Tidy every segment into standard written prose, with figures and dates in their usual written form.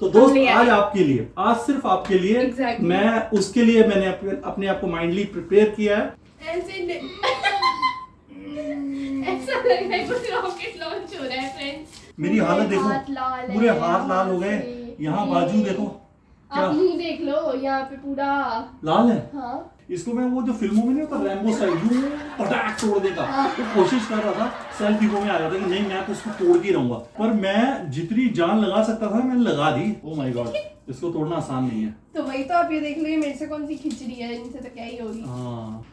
तो दोस्त आज आपके लिए, आज सिर्फ आपके लिए Exactly. मैं उसके लिए मैंने अपने आप को माइंडली प्रिपेयर किया है। ऐसा लग रहा है कुछ रॉकेट लॉन्च हो रहा है फ्रेंड्स। मेरी हालत देखो, पूरे हाथ लाल हो गए। यहाँ बाजू देखो, क्या आप मुंह देख लो, यहाँ पे पूरा लाल है। हाँ इसको मैं वो जो फिल्मों में नहीं होता रैम्बो स्टाइल यूं पटाक तोड़ देगा, तो कोशिश कर रहा था, सेल्फ ईगो में आ रहा था कि नहीं मैं तो उसको तोड़ के रहूंगा, पर मैं जितनी जान लगा सकता था मैंने लगा दी। ओह माय गॉड, इसको तोड़ना आसान नहीं है। तो वही तो आप ये देख लो, ये मेरे से कौन सी खिचड़ी है, इनसे तो क्या ही होगी। हाँ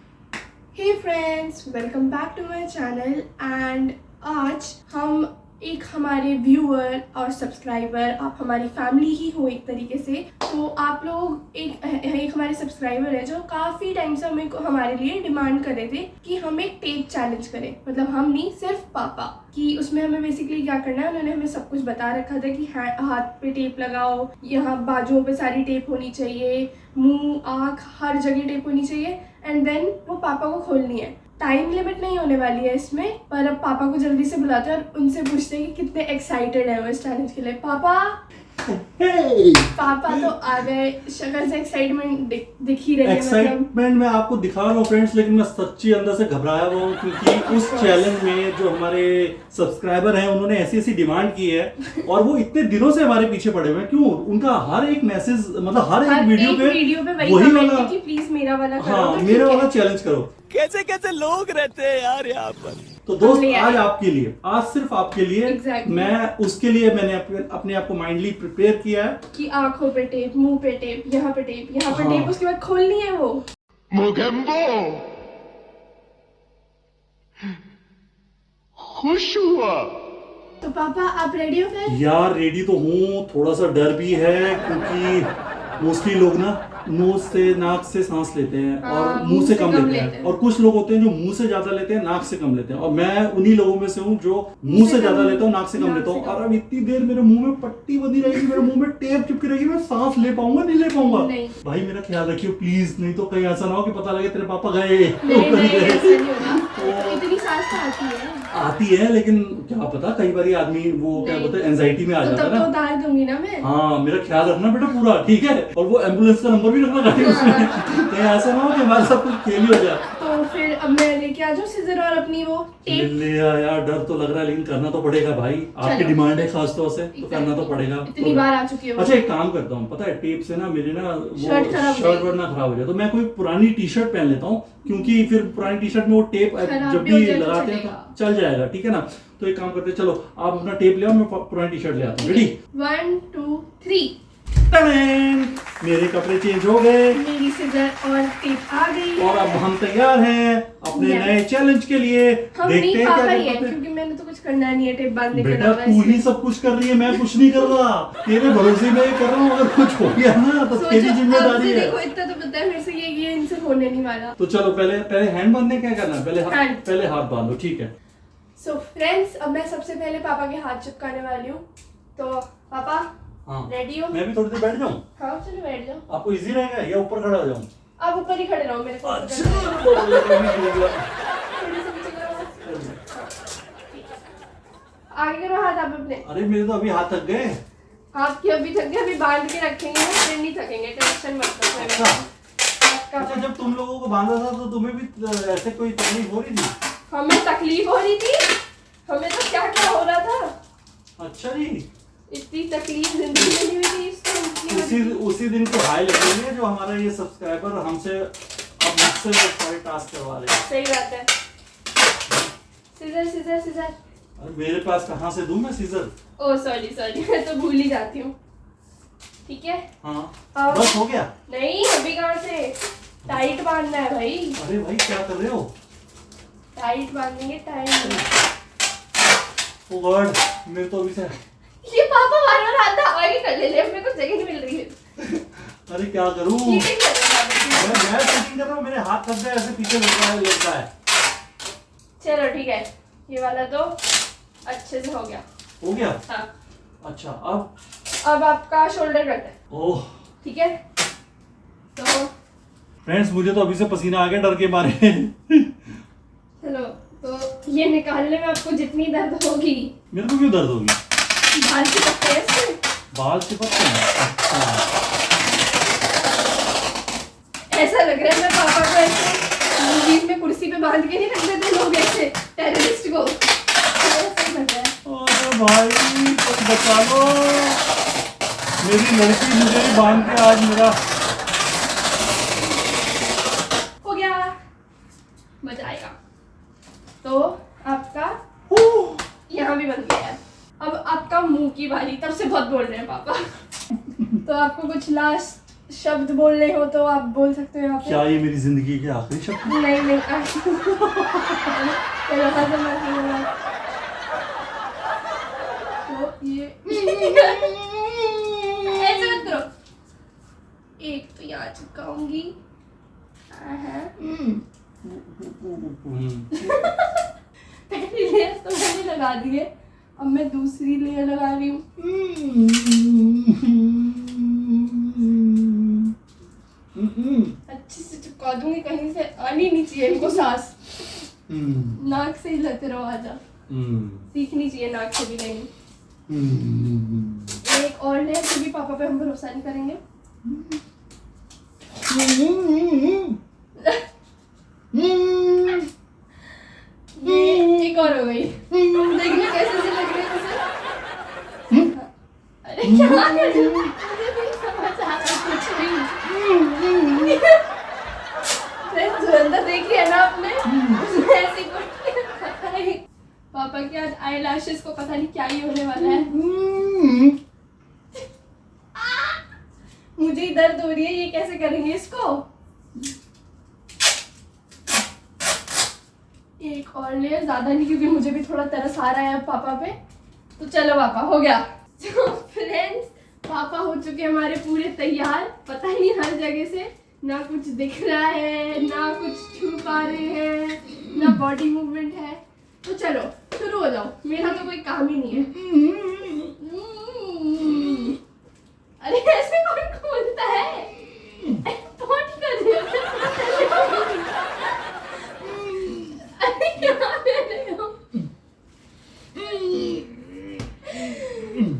hey friends, welcome back to my channel. And आज हम एक हमारे व्यूअर और सब्सक्राइबर, आप हमारी फैमिली ही हो एक तरीके से, तो आप लोग एक हमारे सब्सक्राइबर है जो काफ़ी टाइम से हमारे लिए डिमांड कर रहे थे कि हम एक टेप चैलेंज करें। मतलब हम नहीं, सिर्फ पापा, कि उसमें हमें बेसिकली क्या करना है, उन्होंने हमें सब कुछ बता रखा था कि हाथ पे टेप लगाओ, यहाँ बाजुओं पे सारी टेप होनी चाहिए, मुंह आँख हर जगह टेप होनी चाहिए, एंड देन वो पापा को खोलनी है। टाइम लिमिट नहीं होने वाली है इसमें, पर अब पापा को जल्दी से बुलाते हैं और उनसे पूछते हैं कि कितने एक्साइटेड है वो इस चैलेंज के लिए। पापा पापा तो आ गए, शक्ल से एक्साइटमेंट दिख ही रही है। एक्साइटमेंट मैं आपको दिखा रहा हूँ फ्रेंड्स, लेकिन मैं सच्ची अंदर से घबराया हुआ हूँ, क्योंकि उस चैलेंज में जो हमारे सब्सक्राइबर हैं उन्होंने ऐसी ऐसी डिमांड की है और वो इतने दिनों से हमारे पीछे पड़े हुए हैं। क्यों? उनका हर एक मैसेज, मतलब हर एक वीडियो पे वही वाला कि प्लीज मेरा वाला करो। हाँ, मेरा वाला चैलेंज करो। कैसे कैसे लोग रहते हैं यार यहाँ पर। तो दोस्त आज आपके लिए, आज सिर्फ आपके लिए Exactly. मैं उसके लिए मैंने अपने आप को माइंडली प्रिपेयर किया है कि आंखों पे टेप, मुंह पे टेप, यहाँ पे टेप, यहाँ पे हाँ। टेप, उसके बाद खोलनी है वो। मोगेम्बो खुश हुआ। तो पापा आप रेडी हो गए? यार रेडी तो हूँ, थोड़ा सा डर भी है क्योंकि मोस्टली लोग ना नोज से, नाक से सांस लेते हैं और मुंह से कम लेते हैं, और कुछ लोग होते हैं जो मुंह से ज्यादा लेते हैं, नाक से कम लेते हैं, और मैं उन्हीं लोगों में से हूँ जो मुंह से ज्यादा लेता हूँ, नाक से कम लेता हूँ। और अब इतनी देर मेरे मुंह में पट्टी बंधी रहेगी, मेरे मुंह में टेप चिपकी रहेगी, मैं सांस ले पाऊंगा नहीं ले पाऊंगा? भाई मेरा ख्याल रखियो प्लीज, नहीं तो कहीं ऐसा ना हो कि पता लगे तेरे पापा गए। इतनी सांस तो आती है, लेकिन क्या पता कई बार आदमी वो क्या बोलते हैं एंजाइटी में आ जाता है ना। तो उतार दूंगी ना मैं। हाँ, मेरा ख्याल रखना बेटा पूरा, ठीक है? और वो एम्बुलेंस का नंबर भी रखना गाड़ी उसमें, कहीं ऐसा ना हो कि हमारे साथ कुछ खेल ही हो जाए। तो फिर अब मैं लेके आ जाऊँ सीजर और अपनी वो टेप? ले आ यार, डर तो लग रहा है लेकिन करना तो पड़ेगा भाई, आपकी डिमांड है खास तौर से, तो करना तो पड़ेगा। इतनी बार आ चुकी है। अच्छा एक काम करता हूँ, पता है टेप से ना मेरी ना वो शर्ट वर्ट ना खराब हो जाए, तो मैं कोई पुरानी टी शर्ट पहन लेता हूँ, क्योंकि फिर पुरानी टी शर्ट में वो टेप जब भी लगाते हैं तो चल जाएगा, ठीक है ना? तो एक काम करते हैं, चलो आप अपना टेप ले आओ, मैं पुरानी टी शर्ट ले आता हूँ। रेडी? 1 2 3। मेरे कपड़े चेंज हो गए, मेरी सीजर और टेप आ गई, और अब हम तैयार हैं अपने नए चैलेंज के लिए। हम देखते नहीं हैं पापा क्या ही है, करते हैं। क्योंकि मैंने तो कुछ करना नहीं है टेप बांधने के बेटा अलावा। तू ही सब कुछ कर रही है, मैं कुछ नहीं कर रहा, तेरे भरोसे में कर रहा हूँ। अगर कुछ हो गया ना तो तेरी जिम्मेदारी है। देखो इतना तो पता है मेरे से, ये इनसे होने नहीं वाला। तो चलो पहले हैंड बांधने क्या करना है? पहले हाथ बांधो, ठीक है? सो फ्रेंड्स, अब मैं सबसे पहले पापा के हाथ चिपकाने वाली हूँ। तो पापा हाँ, रेडी हो? मैं भी थोड़ी देर बैठ जाऊँ? हाँ चलो बैठ जाओ। आपको इजी रहेगा या ऊपर खड़ा हो जाऊँ? आप ऊपर ही खड़े रहो, मेरे को अच्छा, आगे करो हाथ आप अपने। अरे मेरे तो अभी हाथ थक गए। आपके अभी थक गए, अभी बांध के रखेंगे ना, फिर नहीं थकेंगे, टेंशन मत लो। अच्छा, जब तुम लोगों को बांधा था तो तुम्हें भी ऐसे कोई तकलीफ हो रही थी? हमें तकलीफ हो रही थी, हमें तो क्या क्या हो रहा था। अच्छा जी, इतनी तकलीफ जिंदगी में नहीं हुई थी इसको। उसी दिन को हाई लगेंगे जो हमारा ये सब्सक्राइबर हमसे अब मुझसे सारे टास्क करवा रहे हैं। सही बात है। सीजर। अरे मेरे पास कहाँ से दूं मैं सीजर? ओह सॉरी मैं तो भूल ही जाती हूँ। ठीक है हाँ, अब बस हो गया? नहीं, अभी कहाँ से, टाइट बांधना है भाई। अरे भाई क्या कर रहे हो? टाइट बांधेंगे, टाइट। ओ गॉड, मेरे तो अभी से ये पापा बार हाथ आगे कर ले, अपने को जगह नहीं मिल रही है। अरे क्या करूं? चीटिंग कर रहा है। मैं चीटिंग कर रहा हूँ, मेरे हाथ थक गए, ऐसे पीछे लगता है। चलो ठीक है, ये वाला तो अच्छे से हो गया। हो गया? हाँ। अच्छा, अब आपका शोल्डर करते हैं। ओह ठीक है, तो फ्रेंड्स मुझे तो अभी से पसीना आ गया डर के मारे। चलो, तो ये निकालने में आपको जितनी दर्द होगी, मेरे को क्यों दर्द होगी? बाल चिपकते हैं इससे। बाल चिपकते हैं। अच्छा ऐसा लग रहा है मैं पापा को ऐसे मूवीज में कुर्सी पे बांध के नहीं रख देते लोग ऐसे टेररिस्ट को, ऐसा लग रहा है। अरे भाई कुछ बचा लो, मेरी लड़की मुझे ही बांध के आज मेरा हो गया, मजा आएगा। तो आपका यहाँ भी बन गया है। अब आपका मुंह की बारी, तब से बहुत बोल रहे हैं पापा। तो आपको कुछ लास्ट शब्द बोलने हो तो आप बोल सकते हो यहाँ पे। क्या ये मेरी जिंदगी के आखिरी शब्द? नहीं नहीं चलो खत्म मत। तो ये ऐसे मत करो। एक तो यहाँ चिपकाऊंगी। पहली लेयर तो मैंने लगा दी है, अब मैं दूसरी लेयर लगा रही हूँ। अच्छे से चिपका दूंगी, कहीं से आनी नहीं चाहिए इनको सांस। नाक से ही लेते रहो, आजा सीखनी चाहिए नाक से भी नहीं। एक और लेयर, फिर भी पापा पे हम भरोसा नहीं करेंगे। ये एक और हो गई। देखना कैसे से लग रही है जैसे। अरे क्या कर रहे हो? मुझे नहीं समझ आ रहा कुछ भी। धुरंधर देखी है ना आपने, उसमें ऐसी कुछ पता नहीं। पापा के आज आई लैशेस को पता नहीं क्या ही होने वाला है। मुझे ही दर्द हो रही है, ये कैसे करेंगे इसको। एक और लेयर, ज्यादा नहीं क्योंकि मुझे भी थोड़ा तरस आ रहा है अब पापा पे। तो चलो पापा, हो गया। तो फ्रेंड्स, पापा हो चुके हमारे पूरे तैयार। पता नहीं हर जगह से ना कुछ दिख रहा है, ना कुछ छू पा रहे हैं, ना बॉडी मूवमेंट है। तो चलो शुरू हो जाओ, मेरा तो कोई काम ही नहीं है। अरे ऐसे कौन खोलता है? बहुत कर रहे हो। अरे क्या कर रहे हो?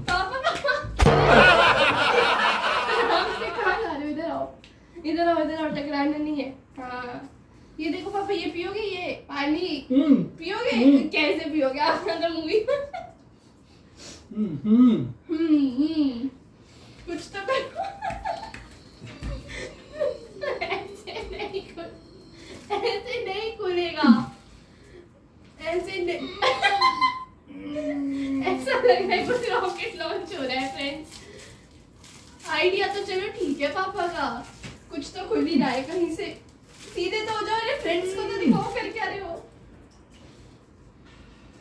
पापा कहाँ जा रहे हो? इधर आओ, इधर आओ, इधर आओ, टकराना नहीं है। हाँ ये देखो पापा, ये पियोगे? ये पानी पियोगे? कैसे पियोगे आप? मतलब मूवी कुछ तो करो। ऐसे नहीं खुलेगा, ऐसे नहीं। ऐसा लग रहा है कुछ रॉकेट लॉन्च हो रहा है। फ्रेंड्स, आइडिया तो चलो ठीक है पापा का, कुछ तो खुल ही रहा है कहीं से। सीधे तो हो जाओ। अरे फ्रेंड्स को तो दिखाओ, कर क्या रहे हो?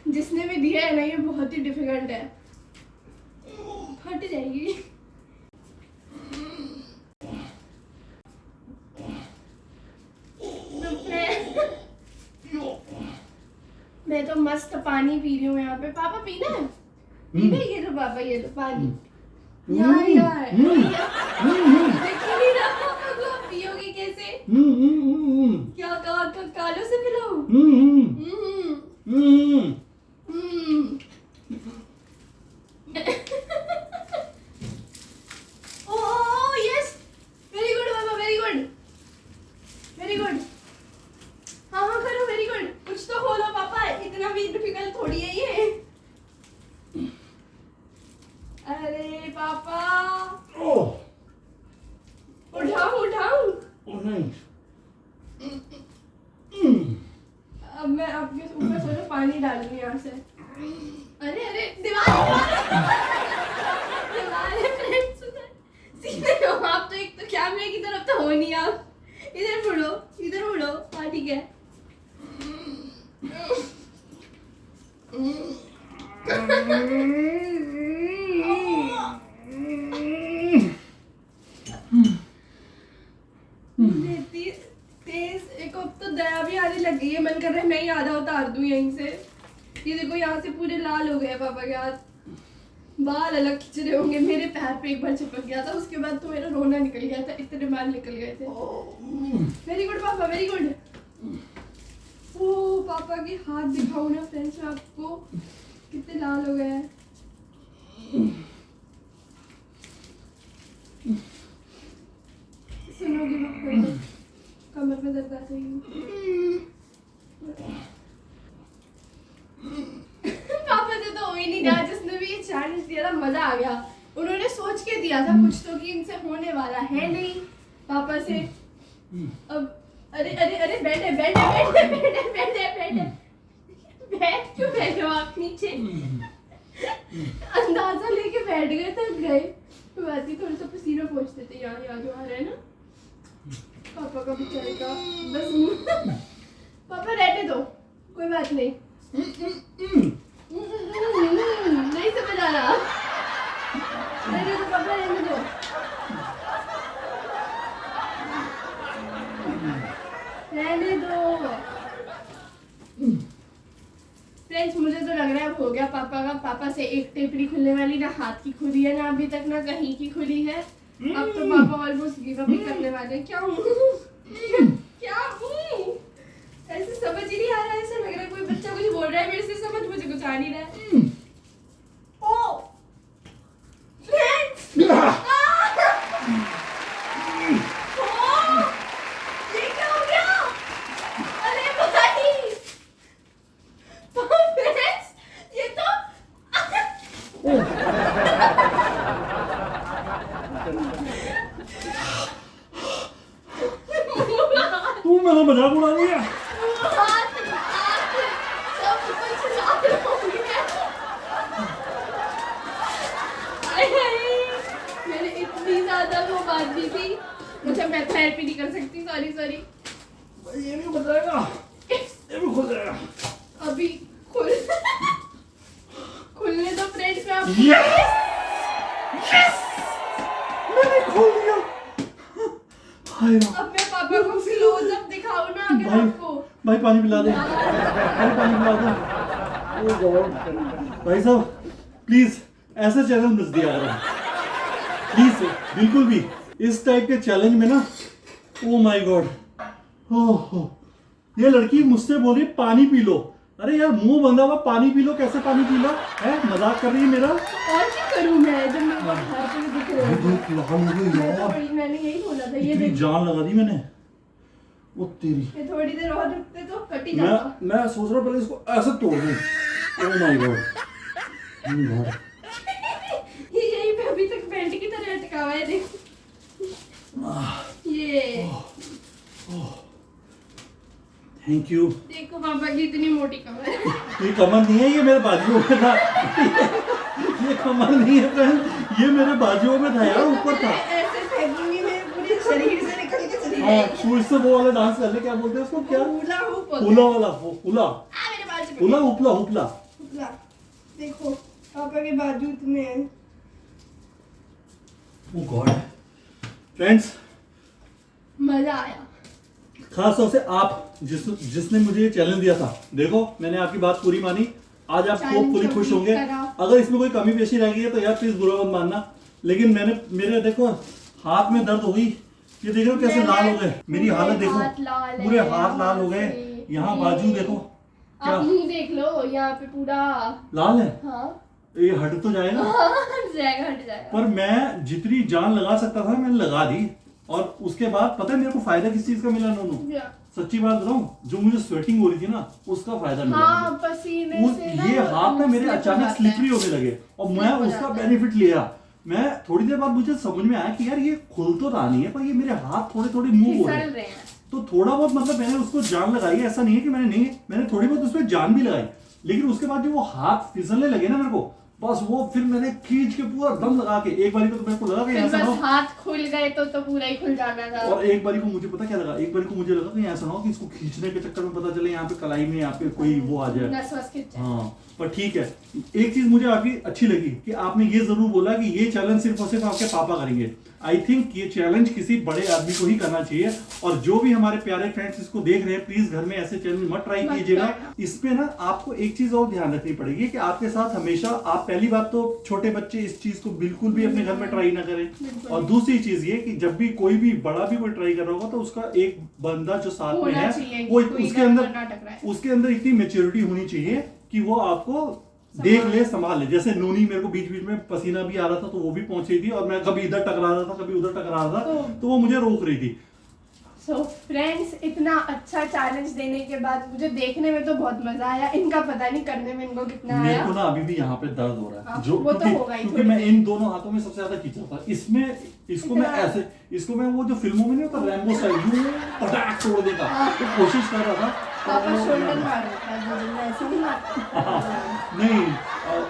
जिसने भी दिया है ना, ये बहुत ही डिफिकल्ट है, फट जाएगी। मैं तो मस्त पानी पी रही हूँ यहाँ पे। पापा पीना है? पीना है? ये लो पापा, ये लो पानी। यार यार देख नहीं रहा पापा को, आप पियोगे कैसे? क्या कालों से पिलाऊं? ओह यस, वेरी गुड पापा, वेरी गुड, वेरी गुड। हाँ हाँ करो, वेरी गुड। कुछ तो खोलो पापा, इतना भी डिफिकल्ट थोड़ी है ये। अरे पापा, उठाऊं उठाऊं? अब मैं आपके ऊपर सोचो पानी डाल दूं यहाँ से। अरे अरे दीवार है फ्रेंड्स, सीधे हो आप तो। एक तो कैमरे की तरफ तो हो नहीं आप। इधर मुड़ो, इधर मुड़ो। हाँ ठीक है। तेज एक अब तो दया भी आने लग गई है। मन कर रहा है मैं ही आधा उतार दूं यहीं से। ये देखो यहाँ से पूरे लाल हो गए पापा के हाथ, बाल अलग खिंच रहे होंगे। मेरे पैर पे एक बार चिपक गया था, उसके बाद तो मेरा रोना निकल गया था, इतने बाल निकल गए थे। वेरी गुड पापा, वेरी गुड। ओ पापा के हाथ दिखाऊं ना फ्रेंड्स मैं आपको, कितने लाल हो गए हैं। सुनोगी मत कोई तो कमर में दर्द आ जाएगी। पापा से तो हो ही नहीं रहा, जिसने भी ये चैलेंज दिया था मजा आ गया। उन्होंने सोच के दिया था कुछ तो कि इनसे होने वाला है नहीं पापा से। अब अरे अरे अरे बैठे बैठे बैठे बैठे बैठे बैठे बैठ क्यों बैठे हो आप नीचे? अंदाजा लेके बैठ गए, थक गए। बात ही थोड़ा सा पसीना पहुंचते थे, यहाँ जो आ रहा है ना पापा का बेचारे का। बस पापा रहने दो, कोई बात नहीं। नहीं समझ आ रहा। रहने दो पापा, रहने दो। रहने दो। फ्रेंड्स मुझे तो लग रहा है अब हो गया पापा का। पापा से एक टेपड़ी खुलने वाली ना हाथ की खुली है ना अभी तक ना कहीं की खुली है। अब तो पापा ऑलमोस्ट गिव अप ही करने वाले हैं। क्या हूँ क्या हूँ ऐसे समझ ही नहीं आ रहा है। ऐसा लग रहा है कोई बच्चा कुछ बोल रहा है मेरे से, समझ मुझे कुछ आ नहीं रहा है। ओ फ्रेंड्स ये क्या हो गया? अरे भाई फ्रेंड्स ये तो तू मेरा मजाक उड़ा दिया। मैंने इतनी ज्यादा वो बात दी थी। मुझे मैं थेरेपी नहीं कर सकती, सॉरी सॉरी। ये भी खुल जाएगा, ये भी खुल जाएगा। अभी खुलने दो फ्रेंड्स में आप। मैंने खोल दिया। हाय राम। अब मैं पापा को क्लोजअप दिखाऊं ना अगर भाई आपको। भाई पानी पिला दे, भाई पानी पिला दे। ओ गॉड भाई साहब प्लीज ऐसा चैलेंज मत दिया करो प्लीज, बिल्कुल भी इस टाइप के चैलेंज में ना। ओ माय गॉड, हो ये लड़की मुझसे बोली पानी पी लो। अरे यार मुंह बंधा हुआ, पानी पी लो, कैसे पानी पी लो है? मजाक कर रही है मेरा? और क्या करूं मैं जब मैं बाहर पे दिख रही हूं। मैंने यही बोला था, ये इतनी देख जान लगा दी मैंने। वो तेरी, ये थोड़ी देर और रुकते तो कट ही जाता। मैं सोच रहा पहले इसको ऐसे तोड़ दूं। ओह माय गॉड, ये यही पे अभी तक बेल्ट की तरह अटका हुआ है देख। ये थैंक यू। देखो पापा की इतनी मोटी कमर है। ये कमर नहीं है, ये मेरे बाजुओं में था। ये कमर नहीं है फ्रेंड, ये मेरे बाजुओं में था यार, ऊपर था। ऐसे फेंकूंगी मैं पूरे शरीर से निकल के चली हाँ जाएगी। तू इससे वो वाला डांस कर ले, क्या बोलते हैं उसको? क्या हुला हुप होता है। हुला वाला, हुला आ मेरे बाल से हुला उपला उपला। हुला। देखो पापा के बाजू इतने हैं। ओह गॉड फ्रेंड्स, मजा आया। खास तौर से आप जिसने मुझे ये चैलेंज दिया था। देखो मैंने आपकी बात पूरी मानी, आज आप चैलेंज पूरी खुश होंगे। करा। अगर इसमें कोई कमी पेशी रह गई है तो यार प्लीज बुरा मत मानना। लेकिन मेरे देखो हाथ में दर्द हो गई, ये देख रहे हो कैसे लाल हो गए, मेरी हालत देखो, पूरे हाथ लाल हो गए। यहाँ बाजू देखो, क्या आप मुंह देख लो, यहाँ पे पूरा लाल है। हाँ ये हट तो जाएगा, हट जाएगा हट जाएगा। पर मैं जितनी जान लगा सकता था मैंने लगा दी। और उसके बाद पता है मेरे को फायदा किस चीज का मिला नोनू? सच्ची बात बताऊं, जो मुझे स्वेटिंग हो रही थी ना उसका फायदा मिला। हाँ, पसीने से ना ये हाथ ना मेरे slip हो अचानक जाता है। स्लिपरी होने लगे और मैं हो उसका जाता है। बेनिफिट लिया। मैं थोड़ी देर बाद मुझे समझ में आया कि यार ये खुल तो रहा नहीं है, पर ये मेरे हाथ थोड़े थोड़े मूव हो रहे फिसल हैं। रहे हैं। तो थोड़ा बहुत मतलब मैंने उसको जान लगाई, ऐसा नहीं है कि मैंने थोड़ी बहुत उसमें जान भी लगाई। लेकिन उसके बाद जो वो हाथ फिसलने लगे ना मेरे को, बस वो फिर मैंने खींच के पूरा दम लगा के, एक बारी को तो मेरे को लगा कि फिर ऐसा ना बस हो। हाथ खुल गए तो पूरा ही खुल जाना था। और एक बारी को मुझे पता क्या लगा, एक बारी को मुझे लगा कि ऐसा ना हो कि इसको खींचने के चक्कर में पता चले यहाँ पे कलाई में यहाँ पे कोई वो आ जाए। नस वस खिंच जाए। हाँ पर ठीक है, एक चीज मुझे आपकी अच्छी लगी कि आपने ये जरूर बोला कि ये चैलेंज सिर्फ और सिर्फ आपके पापा करेंगे। आई थिंक ये चैलेंज किसी बड़े आदमी को ही करना चाहिए। और जो भी हमारे प्यारे फ्रेंड्स इसको देख रहे हैं, प्लीज घर में ऐसे चैलेंज मत ट्राई कीजिएगा। इसमें ना आपको एक चीज और ध्यान रखनी पड़ेगी कि आपके साथ हमेशा आप, पहली बात तो छोटे बच्चे इस चीज को बिल्कुल भी अपने घर में ट्राई ना करें। और दूसरी चीज ये कि जब भी कोई भी बड़ा भी कोई ट्राई कर रहा होगा तो उसका एक बंदा जो साथ में है वो उसके अंदर इतनी मेच्योरिटी होनी चाहिए कि वो आपको देख ले संभाल ले। जैसे नोनी मेरे को बीच बीच में पसीना भी आ रहा था तो वो भी पहुंच रही थी, और मैं कभी इधर टकरा रहा था कभी उधर टकरा रहा था तो वो मुझे रोक रही थी। सो फ्रेंड्स, इतना अच्छा चैलेंज देने के बाद मुझे देखने में तो बहुत मजा आया, इनका पता नहीं करने में इनको कितना मेरे आया। को ना अभी भी यहाँ पे दर्द हो रहा है, हाँ, जो वो तो क्योंकि होगा ही क्योंकि थोड़ी मैं देर। इन दोनों हाथों में सबसे ज्यादा खींचा था। इसमें इसको मैं ऐसे, इसको मैं वो जो फिल्मों में नहीं होता रैम्बो स्टाइल यूं पटाक तोड़ देता, तो कोशिश कर रहा था। पापा शोल्डर मार रहा था, जो मैं ऐसे नहीं मारता। नहीं,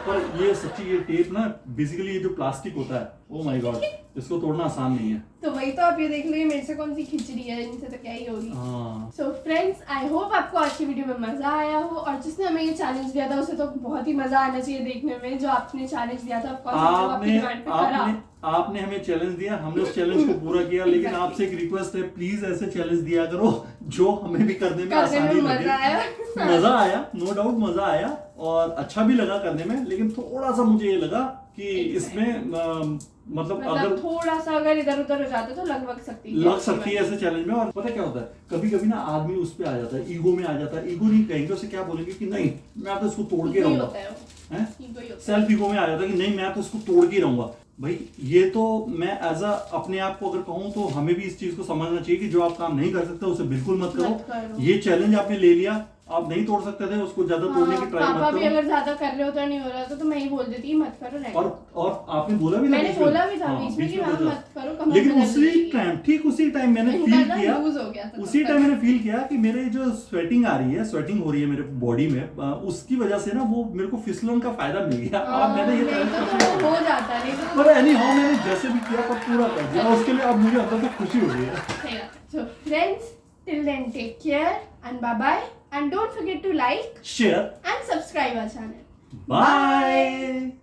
पर ये सच्ची ये टेप ना बेसिकली ये जो प्लास्टिक होता है, ओ माय गॉड, इसको तोड़ना आसान नहीं है। तो वही तो आप ये देख लो, ये मेरे से कौन सी खिचड़ी है, इनसे तो क्या ही होगी। हाँ। सो फ्रेंड्स, आई होप आपको आज की वीडियो में मजा आया हो, और जिसने हमें ये चैलेंज दिया था उसे तो बहुत ही मजा आना चाहिए देखने में। जो आपने चैलेंज दिया था आपने हमें चैलेंज दिया, हमने उस चैलेंज को पूरा किया, लेकिन आपसे एक रिक्वेस्ट है, प्लीज ऐसे चैलेंज दिया करो जो हमें भी करने में आसानी लगे। मजा आया, नो डाउट मजा आया, और अच्छा भी लगा करने में, लेकिन थोड़ा सा मुझे ये लगा कि इसमें मतलब अगर थोड़ा सा अगर इधर उधर हो जाता तो लग सकती है ऐसे चैलेंज में। और पता क्या होता है, कभी कभी ना आदमी उस पे आ जाता है, ईगो में आ जाता है। ईगो नहीं कहेंगे उसे, क्या बोलेंगे कि नहीं मैं तो इसको तोड़ के रहूंगा, सेल्फ ईगो में आ जाता है कि नहीं मैं तो इसको तोड़ के रहूंगा। भाई ये तो मैं एज अ अपने आप को अगर कहूँ तो हमें भी इस चीज को समझना चाहिए कि जो आप काम नहीं कर सकते उसे बिल्कुल मत करो। ये चैलेंज आपने ले लिया, आप नहीं तोड़ सकते थे उसको, ज्यादा तोड़ने की ट्राई मत करो। पापा भी अगर ज्यादा कर रहे होता नहीं हो रहा तो मैं ही बोल देती मत करो। और आपने बोला भी था, मैंने बोला भी था बीच में कि मत करो, लेकिन उसी टाइम मैंने फील किया, उसी टाइम मैंने फील किया कि मेरे जो स्वेटिंग हो रही है मेरे बॉडी में, उसकी वजह से ना वो मेरे को फिसलन का फायदा मिल गया। अब मैंने ये हो जाता है, पर एनी हाउ मैंने जैसे भी किया पर पूरा कर दिया, उसके लिए अब मुझे अंदर से खुशी हो रही है। So friends, till then take care and bye bye, and don't forget to like, share and subscribe our channel. Bye.